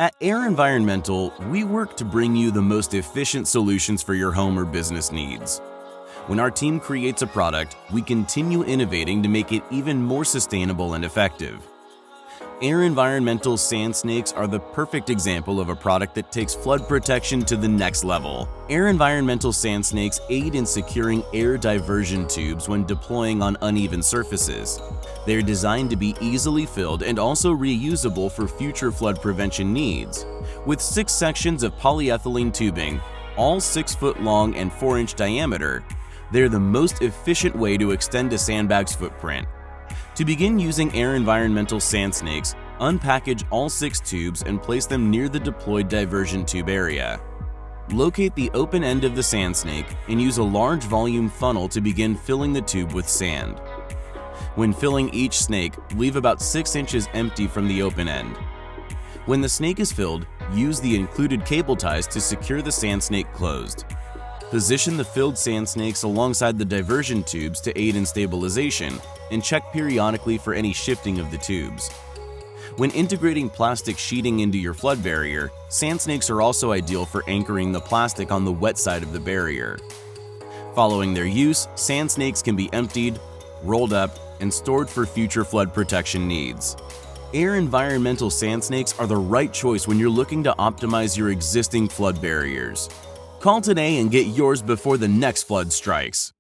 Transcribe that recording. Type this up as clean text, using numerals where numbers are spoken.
At AIRE Environmental, we work to bring you the most efficient solutions for your home or business needs. When our team creates a product, we continue innovating to make it even more sustainable and effective. AIRE Environmental Sand Snakes are the perfect example of a product that takes flood protection to the next level. AIRE Environmental Sand Snakes aid in securing AIRE Diversion Tubes when deploying on uneven surfaces. They are designed to be easily filled and also reusable for future flood prevention needs. With 6 sections of polyethylene tubing, all 6 foot long and 4-inch diameter, they're the most efficient way to extend a sandbag's footprint. To begin using AIRE Environmental Sand Snakes, unpackage all 6 tubes and place them near the deployed diversion tube area. Locate the open end of the sand snake and use a large volume funnel to begin filling the tube with sand. When filling each snake, leave about 6 inches empty from the open end. When the snake is filled, use the included cable ties to secure the sand snake closed. Position the filled sand snakes alongside the diversion tubes to aid in stabilization, and check periodically for any shifting of the tubes. When integrating plastic sheeting into your flood barrier, sand snakes are also ideal for anchoring the plastic on the wet side of the barrier. Following their use, sand snakes can be emptied, rolled up, and stored for future flood protection needs. AIRE Environmental Sand Snakes are the right choice when you're looking to optimize your existing flood barriers. Call today and get yours before the next flood strikes.